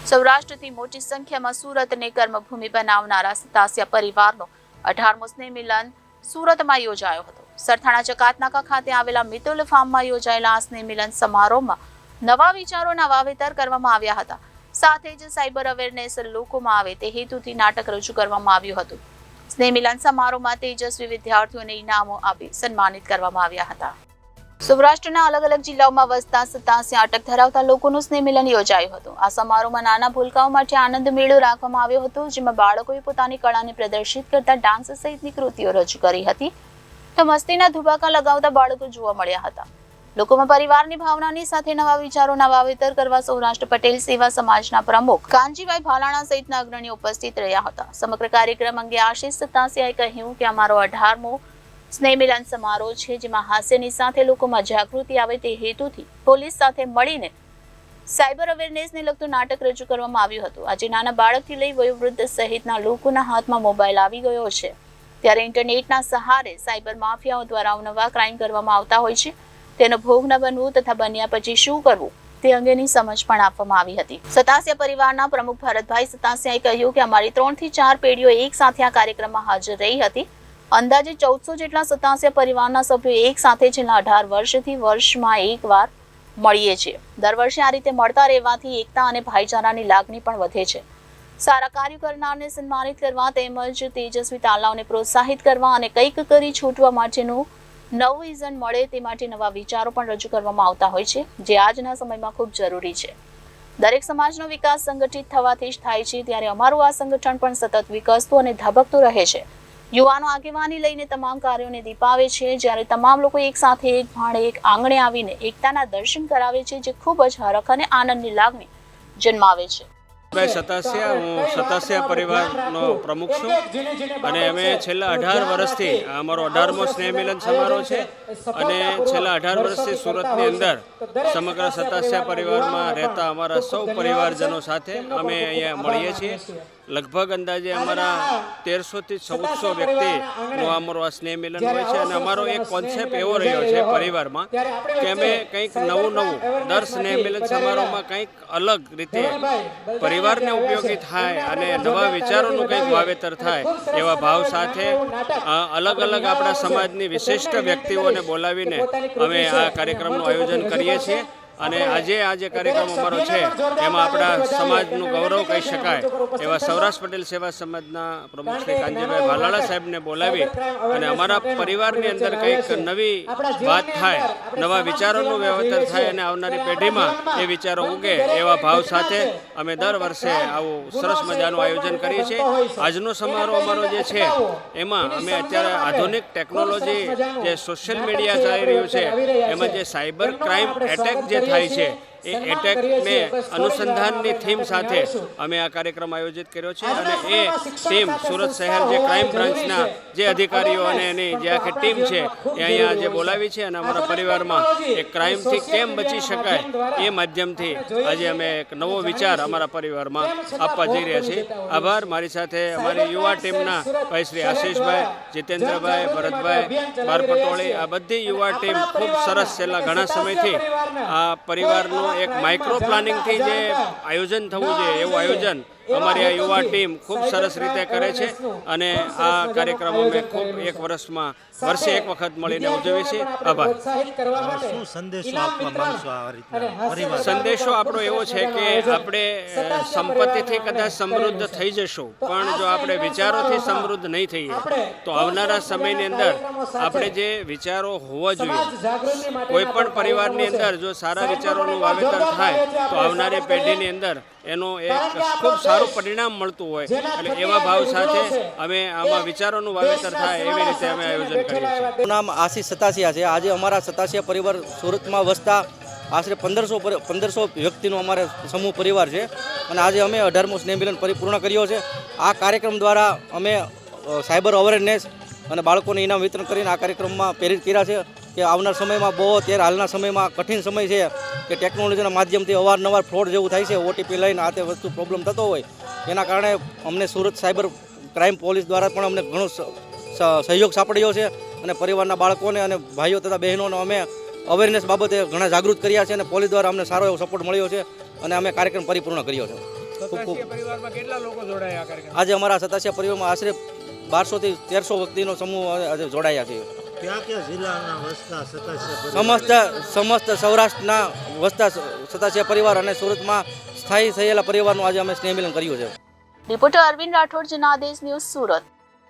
સૌરાષ્ટ્રથી મોટી સંખ્યામાં સુરતને કર્મભૂમિ બનાવનારા સતાસિયા પરિવારનો 18મો સ્નેહ મિલન સુરતમાં યોજાયો હતો. સરથાણા ચકાતનાકા ખાતે આવેલા મિતુલ ફાર્મમાં યોજાયેલા આ સ્નેહ મિલન સમારોહમાં નવા વિચારોના વાવેતર કરવામાં આવ્યા હતા. સાથે જ સાયબર અવેરનેસ લોકોમાં આવે તે હેતુથી નાટક રજૂ કરવામાં આવ્યું હતું. સ્નેહ મિલન સમારોહમાં તેજસ્વી વિદ્યાર્થીઓને ઇનામો આપી સન્માનિત કરવામાં આવ્યા હતા. સૌરાષ્ટ્રના અલગ અલગ જિલ્લાઓમાં વસતા 87 અટક ધરાવતા લોકોનું સ્નેહ મિલન યોજાયું હતું. આ સમારોહમાં નાના ભૂલકાઓ માટે આનંદ મેળો રાખવામાં આવ્યો હતો, જેમાં બાળકોએ પોતાની કળાને પ્રદર્શિત કરતા ડાન્સ સહિતની કૃતિઓ રજૂ કરી હતી, તો મસ્તીના ધુબાકા લગાવતા બાળકો જોવા મળ્યા હતા. લોકોમાં પરિવારની ભાવનાની સાથે નવા વિચારોના વાવેતર કરવા સૌરાષ્ટ્ર પટેલ સેવા સમાજના પ્રમુખ કાનજીભાઈ ભાલાણા સહિતના અગ્રણીઓ ઉપસ્થિત રહ્યા હતા. સમગ્ર કાર્યક્રમ અંગે આશીષ સતાસિયાએ કહ્યું કે અમારો 18મો સ્નેહ મિલન સમારોહ છે, જેમાં હાસ્યની સાથે લોકોમાં જાગૃતિ આવે તે હેતુથી પોલીસ સાથે મળીને સાયબર અવેરનેસને લગતું નાટક રજૂ કરવામાં આવ્યું હતું. આજે નાના બાળકથી લઈ વયોવૃદ્ધ સહિતના લોકોના હાથમાં મોબાઈલ આવી ગયો છે, ત્યારે ઇન્ટરનેટના સહારે સાયબર માફિયાઓ દ્વારા અવનવા ક્રાઇમ કરવામાં આવતા હોય છે. તેનો ભોગ ન બનવું તથા બન્યા પછી શું કરવું તે અંગેની સમજ પણ આપવામાં આવી હતી. સતાસિયા પરિવારના પ્રમુખ ભરતભાઈ સતાસિયાએ કહ્યું કે અમારી 3 થી 4 પેઢીઓ એક સાથે આ કાર્યક્રમમાં હાજર રહી હતી. અંદાજે 1400 જેટલા સતાસિયા પરિવારના સભ્યો એક સાથે છેલ્લા 18 વર્ષથી વર્ષમાં એકવાર મળીએ છીએ. દર વર્ષે આ રીતે મળતા રહેવાથી એકતા અને ભાઈચારાની લાગણી પણ વધે છે. સારા કાર્ય કરનારને સન્માનિત કરવા તેમજ તેજસ્વી તાલાઓને પ્રોત્સાહિત કરવા અને કંઈક કરી છૂટવા માટેનું નવું વિઝન મળે તે માટે નવા વિચારો પણ રજૂ કરવામાં આવતા હોય છે, જે આજના સમયમાં ખૂબ જરૂરી છે. દરેક સમાજનો વિકાસ સંગઠિત થવાથી જ થાય છે, ત્યારે અમારું આ સંગઠન પણ સતત વિકસતું અને ધબકતું રહે છે. યુવાનો આગેવાની લઈને તમામ કાર્યોને દીપાવે છે, જ્યારે તમામ લોકો એક સાથે એક ભાણે એક આંગણે આવીને એકતાના દર્શન કરાવે છે, જે ખૂબ જ હરખ અને આનંદની લાગણી જન્માવે છે. હું સતાસિયા પરિવારનો પ્રમુખ છું અને અમે છેલ્લા 18 વર્ષથી અમારો 18મો સ્નેહ મિલન સમારોહ છે અને છેલ્લા 18 વર્ષથી સુરતની અંદર સમગ્ર સતાસિયા પરિવારમાં રહેતા અમારા સૌ પરિવારજનો સાથે અમે અહીંયા મળીએ છીએ. લગભગ અંદાજે અમારા 1300 થી 1400 વ્યક્તિનો અમારો આ સ્નેહ મિલન હોય છે અને અમારો એક કોન્સેપ્ટ એવો રહ્યો છે પરિવારમાં કે અમે કંઈક નવું દર સ્નેહ મિલન સમારોહમાં કંઈક અલગ રીતે પરિવારને ઉપયોગી થાય અને નવા વિચારોનું કંઈક વાવેતર થાય એવા ભાવ સાથે અલગ અલગ આપણા સમાજની વિશિષ્ટ વ્યક્તિઓને બોલાવીને અમે આ કાર્યક્રમનું આયોજન કરીએ છીએ. અને આજે આ જે કાર્યક્રમ અમારો છે એમાં આપણા સમાજનું ગૌરવ કહી શકાય એવા સૌરાષ્ટ્ર પટેલ સેવા સમાજના પ્રમુખ શ્રી કાનજીભાઈ ભાલાળા સાહેબને બોલાવી અને અમારા પરિવારની અંદર કંઈક નવી વાત થાય, નવા વિચારોનું વાવેતર થાય અને આવનારી પેઢીમાં એ વિચારો ઉગે એવા ભાવ સાથે અમે દર વર્ષે આવું સરસ મજાનું આયોજન કરીએ છીએ. આજનો સમારોહ અમારો જે છે એમાં અમે અત્યારે આધુનિક ટેકનોલોજી જે સોશિયલ મીડિયા ચાલી રહ્યું છે એમાં જે સાયબર ક્રાઇમ એટેક જે થાય છે એ એટેકને અનુસંધાનની થીમ સાથે અમે આ કાર્યક્રમ આયોજિત કર્યો છે અને એ ટીમ સુરત શહેર જે ક્રાઇમ બ્રાન્ચના જે અધિકારીઓ અને એની જે આખી ટીમ છે એ અહીંયા જે બોલાવી છે અને અમારા પરિવારમાં એક ક્રાઇમથી કેમ બચી શકાય એ માધ્યમથી આજે અમે એક નવો વિચાર અમારા પરિવારમાં આપવા જઈ રહ્યા છીએ. આભાર. મારી સાથે અમારી યુવા ટીમના ભાઈ શ્રી આશીષભાઈ, જીતેન્દ્રભાઈ, ભરતભાઈ, બારપટોળી, આ બધી યુવા ટીમ ખૂબ સરસ છેલ્લા ઘણા સમયથી આ પરિવારનું એક માઇક્રો પ્લાનિંગથી જે આયોજન થવું જોઈએ એવું આયોજન અમારી આ યુવા ટીમ ખૂબ સરસ રીતે કરે છે અને આ કાર્યક્રમ અમે ખૂબ એક વર્ષે એક વખત મળીને ઉજવીએ છીએ. આભાર. શું સંદેશો આપવા માંગશો આ રીતના પરિવાર? સંદેશો આપણો એવો છે કે આપણે સંપત્તિથી કદાચ સમૃદ્ધ થઈ જશું, પણ જો આપણે વિચારોથી સમૃદ્ધ નહીં થઈએ તો આવનારા સમયની અંદર આપણે જે વિચારો હોવા જોઈએ, કોઈ પણ પરિવારની અંદર જો સારા વિચારોનું વાવેતર થાય તો આવનારી પેઢીની અંદર એનું એક ખૂબ સારું પરિણામ મળતું હોય, એટલે એવા ભાવ સાથે અમે આમાં વિચારોનું વાવેતર થાય એવી રીતે અમે આયોજન કરીએ છીએ. મારું નામ આશીષ સતાસિયા છે. આજે અમારા સતાસિયા પરિવાર સુરતમાં વસતા આશરે 1500 વ્યક્તિનો અમારે સમૂહ પરિવાર છે અને આજે અમે 18મો સ્નેહ મિલન પરિપૂર્ણ કર્યો છે. આ કાર્યક્રમ દ્વારા અમે સાયબર અવેરનેસ અને બાળકોને ઇનામ વિતરણ કરીને આ કાર્યક્રમમાં પ્રેરિત કર્યા છે કે આવનાર સમયમાં બહુ અત્યારે હાલના સમયમાં કઠિન સમય છે કે ટેકનોલોજીના માધ્યમથી અવારનવાર ફ્રોડ જેવું થાય છે. ઓટીપી લઈને આ તે વસ્તુ પ્રોબ્લેમ થતો હોય એના કારણે અમને સુરત સાયબર ક્રાઇમ પોલીસ દ્વારા પણ અમને ઘણો સહયોગ સાંપડ્યો છે અને પરિવારના બાળકોને અને ભાઈઓ તથા બહેનોને અમે અવેરનેસ બાબતે ઘણા જાગૃત કર્યા છે અને પોલીસ દ્વારા અમને સારો એવો સપોર્ટ મળ્યો છે અને અમે કાર્યક્રમ પરિપૂર્ણ કર્યો છે. ખૂબ ખૂબ પરિવારમાં કેટલા લોકો જોડાયા આ કાર્યક્રમ? આજે અમારા સતાસિયા પરિવારમાં આશરે 1200 થી 1300 વ્યક્તિનો સમૂહ આજે જોડાયા છે. ક્યાં ક્યાં જિલ્લાના વસતા સતાસિયા સમસ્ત સૌરાષ્ટ્રના વસતા સતાસિયા પરિવાર અને સુરતમાં સ્થાયી થયેલા પરિવારનું આજે અમે સ્નેહ મિલન કર્યું છે. Reporter Arvind Rathod, Janadesh news, Surat.